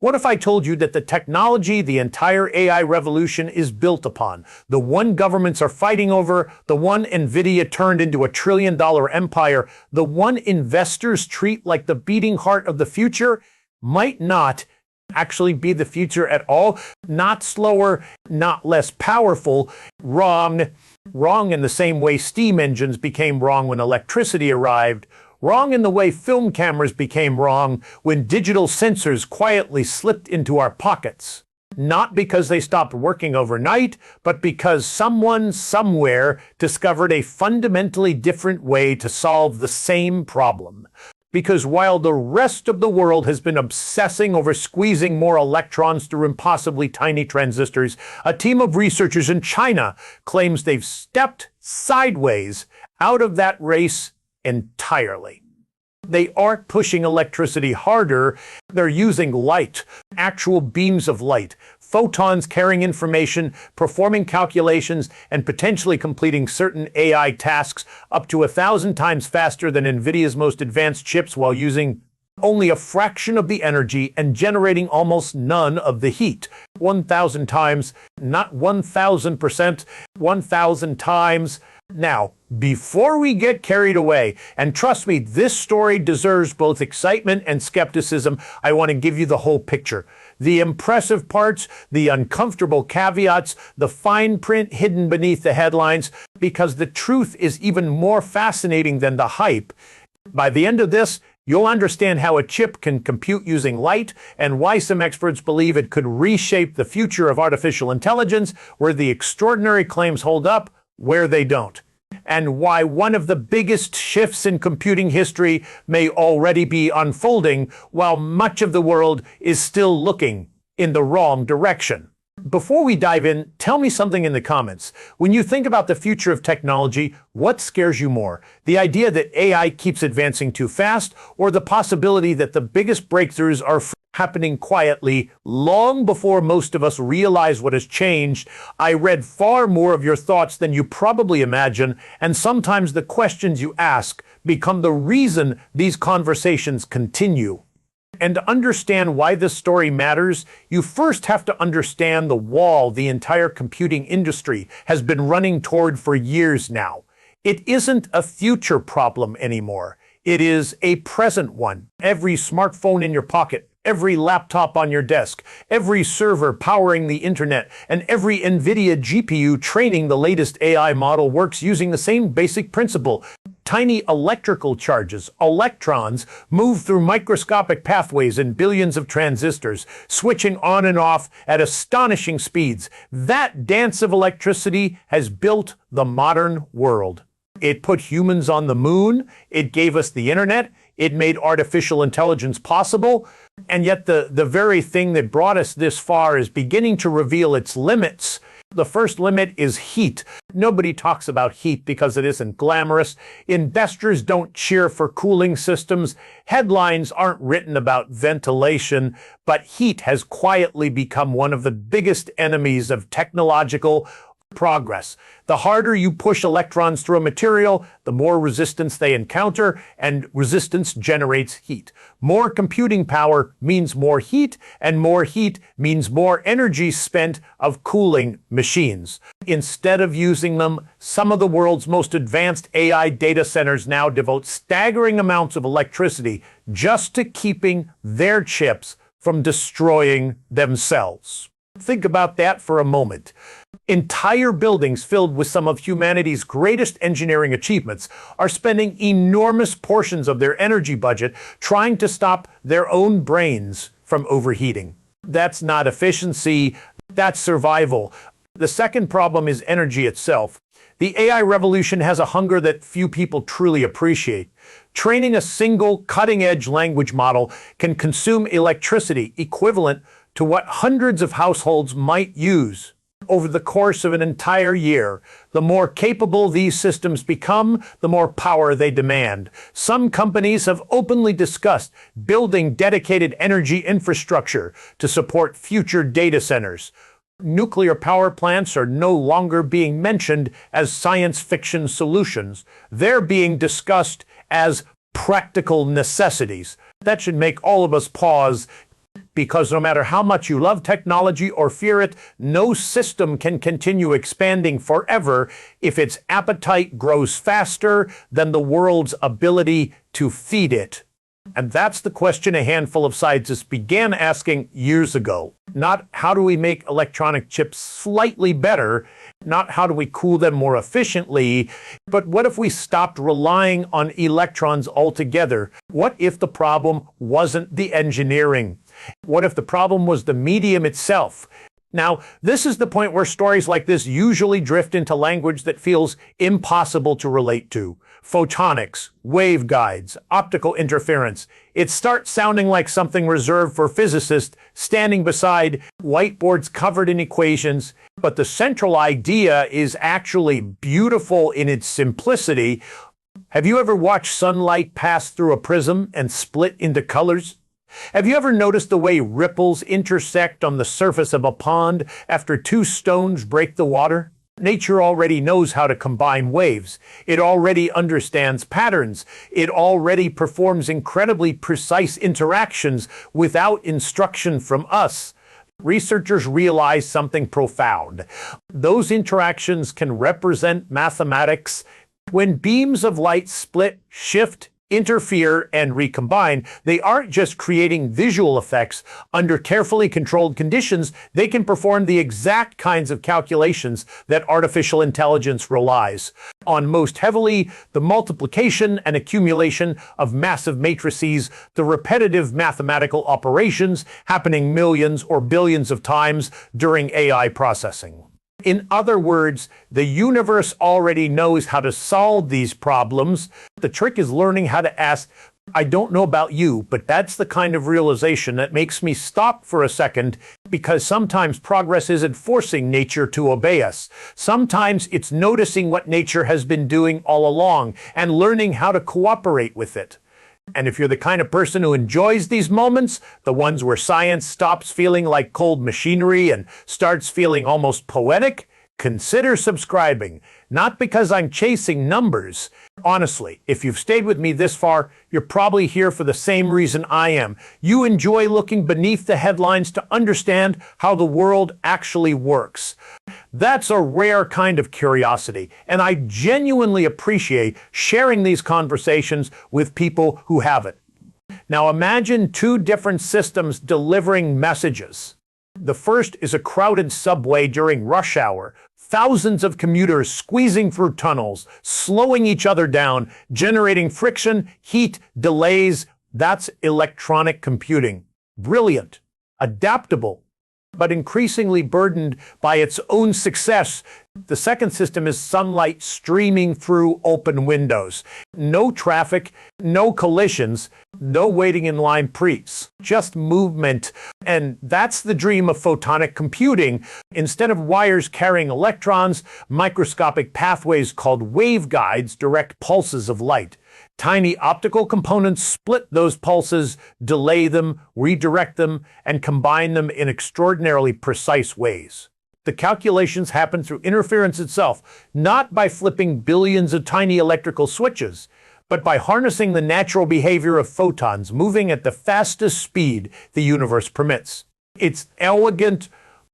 What if I told you that the technology the entire AI revolution is built upon, the one governments are fighting over, the one NVIDIA turned into a trillion-dollar empire, the one investors treat like the beating heart of the future, might not actually be the future at all? Not slower, not less powerful. Wrong. Wrong in the same way steam engines became wrong when electricity arrived. Wrong in the way film cameras became wrong when digital sensors quietly slipped into our pockets. Not because they stopped working overnight, but because someone somewhere discovered a fundamentally different way to solve the same problem. Because while the rest of the world has been obsessing over squeezing more electrons through impossibly tiny transistors, a team of researchers in China claims they've stepped sideways out of that race entirely. They aren't pushing electricity harder, they're using light, actual beams of light, photons carrying information, performing calculations, and potentially completing certain AI tasks up to 1,000 times faster than NVIDIA's most advanced chips while using only a fraction of the energy and generating almost none of the heat. 1,000 times, not 1,000%, 1,000 times. Now, before we get carried away, and trust me, this story deserves both excitement and skepticism, I want to give you the whole picture. The impressive parts, the uncomfortable caveats, the fine print hidden beneath the headlines, because the truth is even more fascinating than the hype. By the end of this, you'll understand how a chip can compute using light and why some experts believe it could reshape the future of artificial intelligence, where the extraordinary claims hold up, where they don't, and why one of the biggest shifts in computing history may already be unfolding while much of the world is still looking in the wrong direction. Before we dive in, tell me something in the comments. When you think about the future of technology, what scares you more? The idea that AI keeps advancing too fast, or the possibility that the biggest breakthroughs are happening quietly long before most of us realize what has changed? I read far more of your thoughts than you probably imagine, and sometimes the questions you ask become the reason these conversations continue. And to understand why this story matters, you first have to understand the wall the entire computing industry has been running toward for years now. It isn't a future problem anymore. It is a present one. Every smartphone in your pocket, every laptop on your desk, every server powering the internet, and every NVIDIA GPU training the latest AI model works using the same basic principle. Tiny electrical charges, electrons, move through microscopic pathways in billions of transistors, switching on and off at astonishing speeds. That dance of electricity has built the modern world. It put humans on the moon, it gave us the internet, it made artificial intelligence possible, and yet the very thing that brought us this far is beginning to reveal its limits. The first limit is heat. Nobody talks about heat because it isn't glamorous. Investors don't cheer for cooling systems. Headlines aren't written about ventilation, but heat has quietly become one of the biggest enemies of technological progress. The harder you push electrons through a material, the more resistance they encounter, and resistance generates heat. More computing power means more heat, and more heat means more energy spent of cooling machines. Instead of using them, some of the world's most advanced AI data centers now devote staggering amounts of electricity just to keeping their chips from destroying themselves. Think about that for a moment. Entire buildings filled with some of humanity's greatest engineering achievements are spending enormous portions of their energy budget trying to stop their own brains from overheating. That's not efficiency, that's survival. The second problem is energy itself. The AI revolution has a hunger that few people truly appreciate. Training a single cutting-edge language model can consume electricity equivalent to what hundreds of households might use over the course of an entire year. The more capable these systems become, the more power they demand. Some companies have openly discussed building dedicated energy infrastructure to support future data centers. Nuclear power plants are no longer being mentioned as science fiction solutions. They're being discussed as practical necessities. That should make all of us pause. Because no matter how much you love technology or fear it, no system can continue expanding forever if its appetite grows faster than the world's ability to feed it. And that's the question a handful of scientists began asking years ago. Not how do we make electronic chips slightly better, not how do we cool them more efficiently, but what if we stopped relying on electrons altogether? What if the problem wasn't the engineering? What if the problem was the medium itself? Now, this is the point where stories like this usually drift into language that feels impossible to relate to. Photonics, waveguides, optical interference. It starts sounding like something reserved for physicists standing beside whiteboards covered in equations, but the central idea is actually beautiful in its simplicity. Have you ever watched sunlight pass through a prism and split into colors? Have you ever noticed the way ripples intersect on the surface of a pond after two stones break the water? Nature already knows how to combine waves. It already understands patterns. It already performs incredibly precise interactions without instruction from us. Researchers realize something profound. Those interactions can represent mathematics. When beams of light split, shift, interfere, and recombine, they aren't just creating visual effects. Under carefully controlled conditions, they can perform the exact kinds of calculations that artificial intelligence relies on most heavily: the multiplication and accumulation of massive matrices, the repetitive mathematical operations happening millions or billions of times during AI processing. In other words, the universe already knows how to solve these problems. The trick is learning how to ask, I don't know about you, but that's the kind of realization that makes me stop for a second, because sometimes progress isn't forcing nature to obey us. Sometimes it's noticing what nature has been doing all along and learning how to cooperate with it. And if you're the kind of person who enjoys these moments, the ones where science stops feeling like cold machinery and starts feeling almost poetic, consider subscribing. Not because I'm chasing numbers. Honestly, if you've stayed with me this far, you're probably here for the same reason I am. You enjoy looking beneath the headlines to understand how the world actually works. That's a rare kind of curiosity, and I genuinely appreciate sharing these conversations with people who have it. Now imagine two different systems delivering messages. The first is a crowded subway during rush hour. Thousands of commuters squeezing through tunnels, slowing each other down, generating friction, heat, delays. That's electronic computing. Brilliant, adaptable, but increasingly burdened by its own success. The second system is sunlight streaming through open windows. No traffic, no collisions, no waiting in line pre's, just movement. And that's the dream of photonic computing. Instead of wires carrying electrons, microscopic pathways called waveguides direct pulses of light. Tiny optical components split those pulses, delay them, redirect them, and combine them in extraordinarily precise ways. The calculations happen through interference itself, not by flipping billions of tiny electrical switches, but by harnessing the natural behavior of photons moving at the fastest speed the universe permits. It's elegant,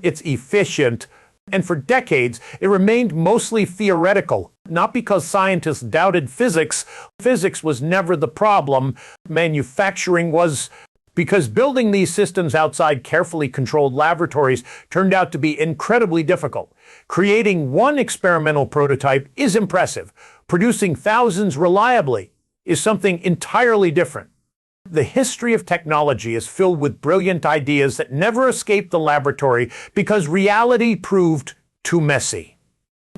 it's efficient, and for decades it remained mostly theoretical. Not because scientists doubted physics. Physics was never the problem. Manufacturing was. Because building these systems outside carefully controlled laboratories turned out to be incredibly difficult. Creating one experimental prototype is impressive. Producing thousands reliably is something entirely different. The history of technology is filled with brilliant ideas that never escaped the laboratory because reality proved too messy.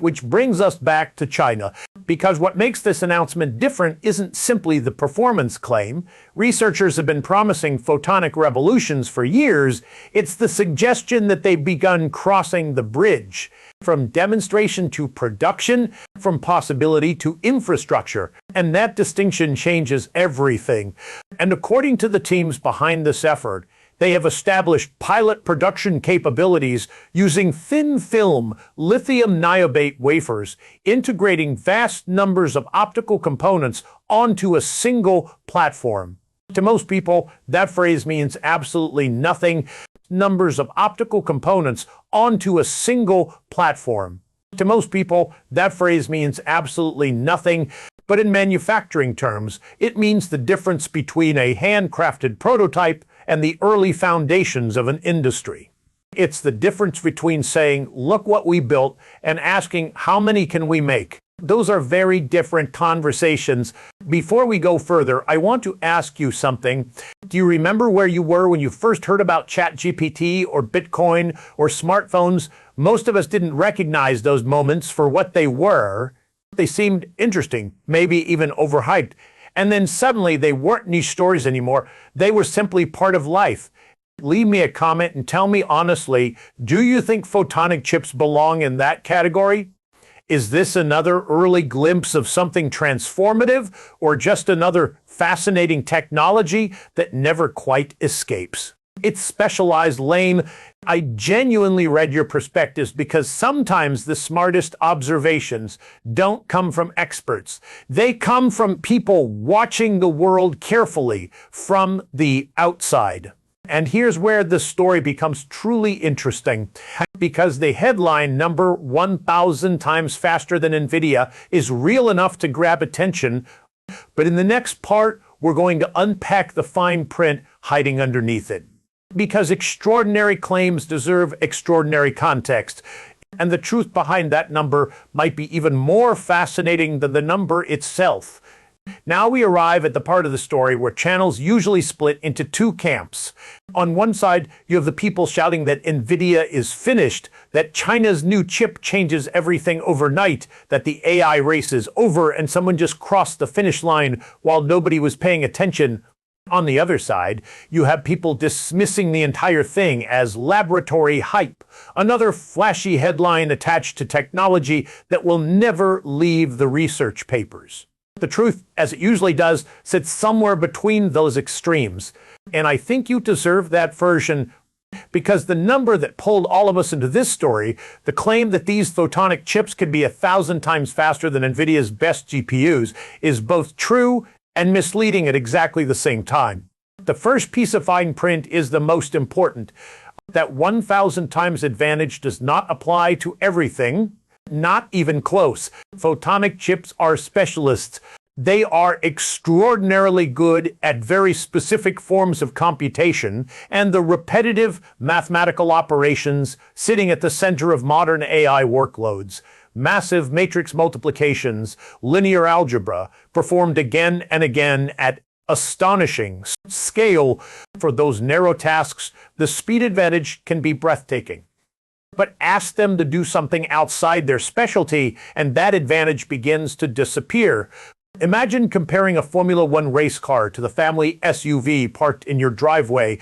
Which brings us back to China, because what makes this announcement different isn't simply the performance claim. Researchers have been promising photonic revolutions for years. It's the suggestion that they've begun crossing the bridge from demonstration to production, from possibility to infrastructure. And that distinction changes everything. And according to the teams behind this effort, they have established pilot production capabilities using thin-film lithium niobate wafers, integrating vast numbers of optical components onto a single platform. To most people, that phrase means absolutely nothing. Numbers of optical components onto a single platform. To most people, that phrase means absolutely nothing. But in manufacturing terms, it means the difference between a handcrafted prototype and the early foundations of an industry. It's the difference between saying, look what we built, and asking, how many can we make? Those are very different conversations. Before we go further, I want to ask you something. Do you remember where you were when you first heard about ChatGPT or Bitcoin or smartphones? Most of us didn't recognize those moments for what they were. They seemed interesting, maybe even overhyped. And then suddenly they weren't niche stories anymore. They were simply part of life. Leave me a comment and tell me honestly, do you think photonic chips belong in that category? Is this another early glimpse of something transformative or just another fascinating technology that never quite escapes? It's specialized lane. I genuinely read your perspectives because sometimes the smartest observations don't come from experts. They come from people watching the world carefully from the outside. And here's where the story becomes truly interesting, because the headline number 1,000 times faster than NVIDIA is real enough to grab attention. But in the next part, we're going to unpack the fine print hiding underneath it. Because extraordinary claims deserve extraordinary context. And the truth behind that number might be even more fascinating than the number itself. Now we arrive at the part of the story where channels usually split into two camps. On one side, you have the people shouting that NVIDIA is finished, that China's new chip changes everything overnight, that the AI race is over and someone just crossed the finish line while nobody was paying attention. On the other side, you have people dismissing the entire thing as laboratory hype, another flashy headline attached to technology that will never leave the research papers. The truth, as it usually does, sits somewhere between those extremes. And I think you deserve that version, because the number that pulled all of us into this story, the claim that these photonic chips could be 1,000 times faster than NVIDIA's best GPUs, is both true and misleading at exactly the same time. The first piece of fine print is the most important. That 1,000 times advantage does not apply to everything. Not even close. Photonic chips are specialists. They are extraordinarily good at very specific forms of computation and the repetitive mathematical operations sitting at the center of modern AI workloads. Massive matrix multiplications, linear algebra, performed again and again at astonishing scale. For those narrow tasks, the speed advantage can be breathtaking. But ask them to do something outside their specialty, and that advantage begins to disappear. Imagine comparing a Formula One race car to the family SUV parked in your driveway.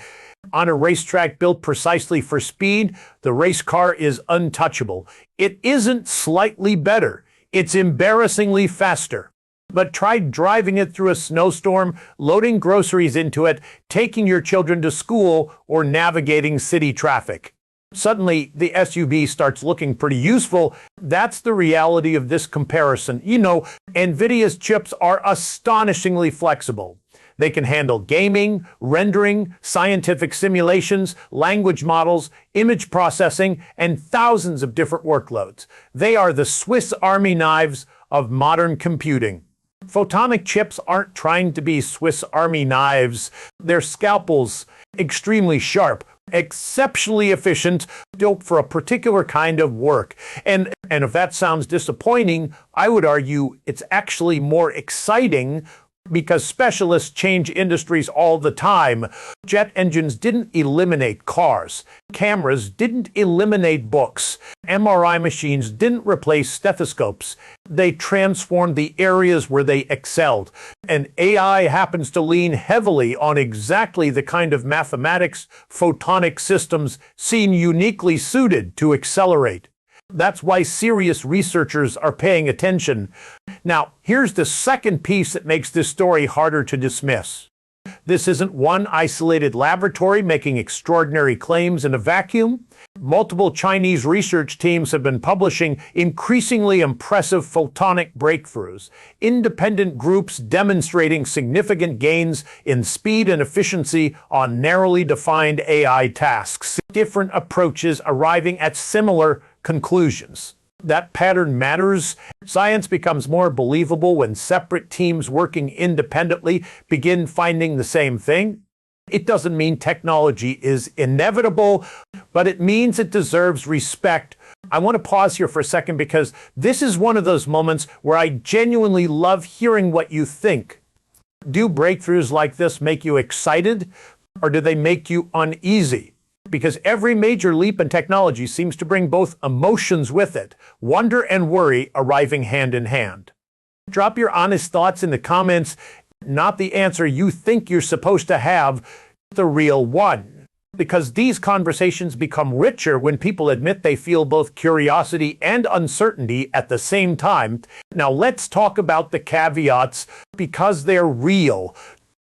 On a racetrack built precisely for speed, the race car is untouchable. It isn't slightly better. It's embarrassingly faster. But try driving it through a snowstorm, loading groceries into it, taking your children to school, or navigating city traffic. Suddenly, the SUV starts looking pretty useful. That's the reality of this comparison. You know, NVIDIA's chips are astonishingly flexible. They can handle gaming, rendering, scientific simulations, language models, image processing, and thousands of different workloads. They are the Swiss Army knives of modern computing. Photonic chips aren't trying to be Swiss Army knives. They're scalpels, extremely sharp, exceptionally efficient, built for a particular kind of work. And if that sounds disappointing, I would argue it's actually more exciting, because specialists change industries all the time. Jet engines didn't eliminate cars. Cameras didn't eliminate books. MRI machines didn't replace stethoscopes. They transformed the areas where they excelled. And AI happens to lean heavily on exactly the kind of mathematics photonic systems seem uniquely suited to accelerate. That's why serious researchers are paying attention. Now, here's the second piece that makes this story harder to dismiss. This isn't one isolated laboratory making extraordinary claims in a vacuum. Multiple Chinese research teams have been publishing increasingly impressive photonic breakthroughs, independent groups demonstrating significant gains in speed and efficiency on narrowly defined AI tasks, different approaches arriving at similar conclusions. That pattern matters. Science becomes more believable when separate teams working independently begin finding the same thing. It doesn't mean technology is inevitable, but it means it deserves respect. I want to pause here for a second because this is one of those moments where I genuinely love hearing what you think. Do breakthroughs like this make you excited, or do they make you uneasy? Because every major leap in technology seems to bring both emotions with it, wonder and worry arriving hand in hand. Drop your honest thoughts in the comments, not the answer you think you're supposed to have, the real one. Because these conversations become richer when people admit they feel both curiosity and uncertainty at the same time. Now let's talk about the caveats, because they're real.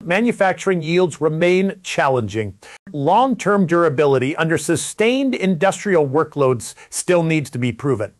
Manufacturing yields remain challenging. Long-term durability under sustained industrial workloads still needs to be proven.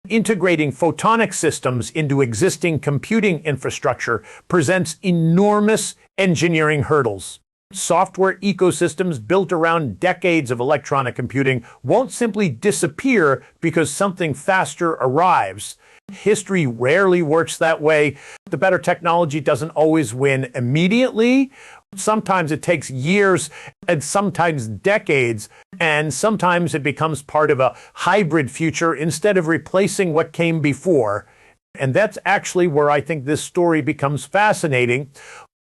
Integrating photonic systems into existing computing infrastructure presents enormous engineering hurdles. Software ecosystems built around decades of electronic computing won't simply disappear because something faster arrives. History rarely works that way. The better technology doesn't always win immediately. Sometimes it takes years and sometimes decades, and sometimes it becomes part of a hybrid future instead of replacing what came before. And that's actually where I think this story becomes fascinating,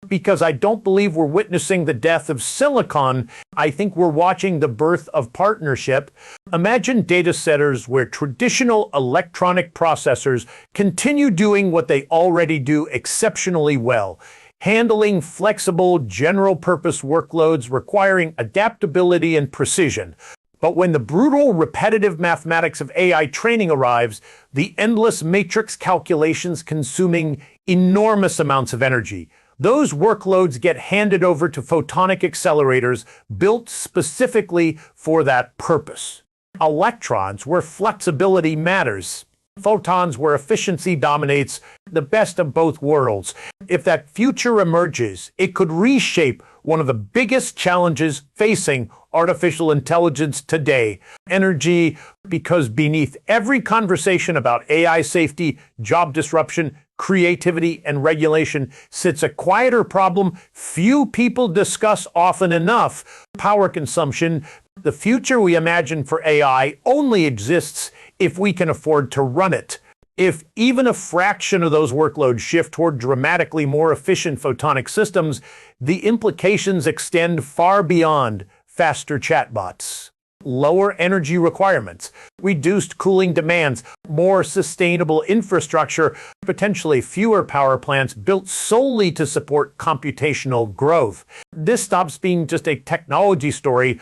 because I don't believe we're witnessing the death of silicon. I think we're watching the birth of partnership. Imagine data centers where traditional electronic processors continue doing what they already do exceptionally well, handling flexible, general-purpose workloads requiring adaptability and precision. But when the brutal, repetitive mathematics of AI training arrives, the endless matrix calculations consuming enormous amounts of energy, those workloads get handed over to photonic accelerators built specifically for that purpose. Electrons, where flexibility matters. Photons, where efficiency dominates. The best of both worlds. If that future emerges, it could reshape one of the biggest challenges facing artificial intelligence today. Energy, because beneath every conversation about AI safety, job disruption, creativity, and regulation sits a quieter problem few people discuss often enough: power consumption. The future we imagine for AI only exists if we can afford to run it. If even a fraction of those workloads shift toward dramatically more efficient photonic systems, the implications extend far beyond faster chatbots. Lower energy requirements, reduced cooling demands, more sustainable infrastructure, potentially fewer power plants built solely to support computational growth. This stops being just a technology story.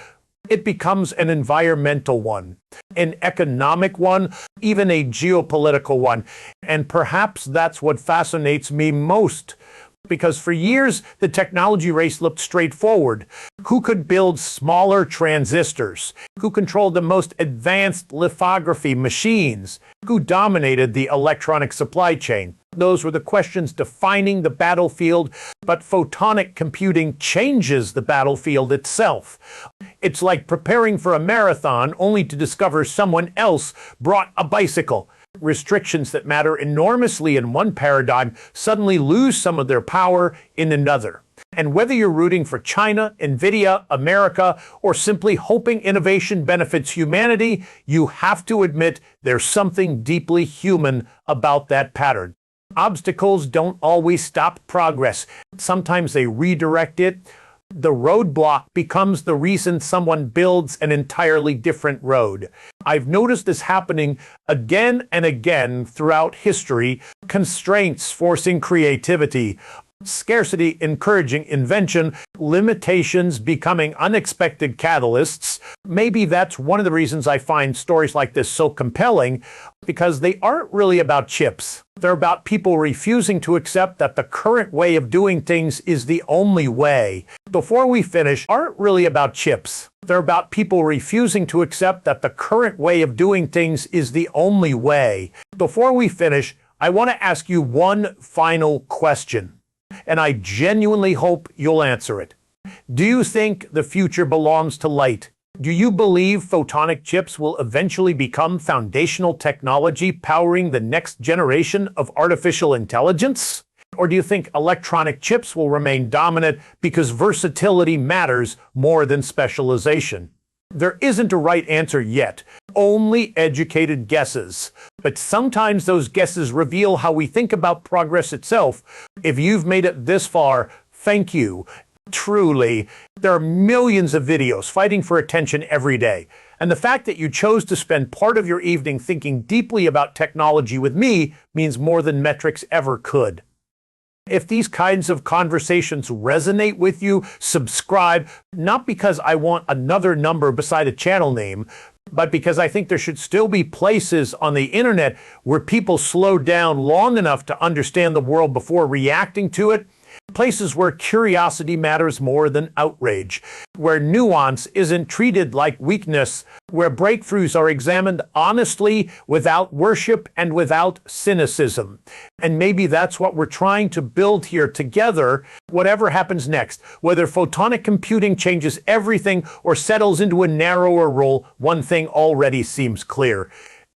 It becomes an environmental one, an economic one, even a geopolitical one. And perhaps that's what fascinates me most. Because for years, the technology race looked straightforward. Who could build smaller transistors? Who controlled the most advanced lithography machines? Who dominated the electronic supply chain? Those were the questions defining the battlefield, but photonic computing changes the battlefield itself. It's like preparing for a marathon only to discover someone else brought a bicycle. Restrictions that matter enormously in one paradigm suddenly lose some of their power in another. And whether you're rooting for China, NVIDIA, America, or simply hoping innovation benefits humanity, you have to admit there's something deeply human about that pattern. Obstacles don't always stop progress. Sometimes they redirect it. The roadblock becomes the reason someone builds an entirely different road. I've noticed this happening again and again throughout history. Constraints forcing creativity, scarcity encouraging invention, limitations becoming unexpected catalysts. Maybe that's one of the reasons I find stories like this so compelling, because they aren't really about chips. They're about people refusing to accept that the current way of doing things is the only way. Before we finish, aren't really about chips. They're about people refusing to accept that the current way of doing things is the only way. Before we finish, I want to ask you one final question, and I genuinely hope you'll answer it. Do you think the future belongs to light? Do you believe photonic chips will eventually become foundational technology powering the next generation of artificial intelligence? Or do you think electronic chips will remain dominant because versatility matters more than specialization? There isn't a right answer yet, only educated guesses. But sometimes those guesses reveal how we think about progress itself. If you've made it this far, thank you. Truly, there are millions of videos fighting for attention every day. And the fact that you chose to spend part of your evening thinking deeply about technology with me means more than metrics ever could. If these kinds of conversations resonate with you, subscribe, not because I want another number beside a channel name, but because I think there should still be places on the internet where people slow down long enough to understand the world before reacting to it. Places where curiosity matters more than outrage, where nuance isn't treated like weakness, where breakthroughs are examined honestly, without worship and without cynicism. And maybe that's what we're trying to build here together, whatever happens next. Whether photonic computing changes everything or settles into a narrower role, one thing already seems clear.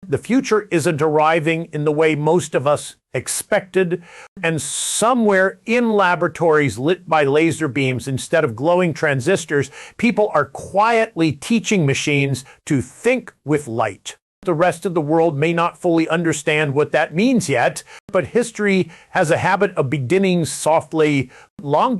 The future isn't arriving in the way most of us expected, and somewhere in laboratories lit by laser beams instead of glowing transistors, people are quietly teaching machines to think with light. The rest of the world may not fully understand what that means yet, but history has a habit of beginning softly long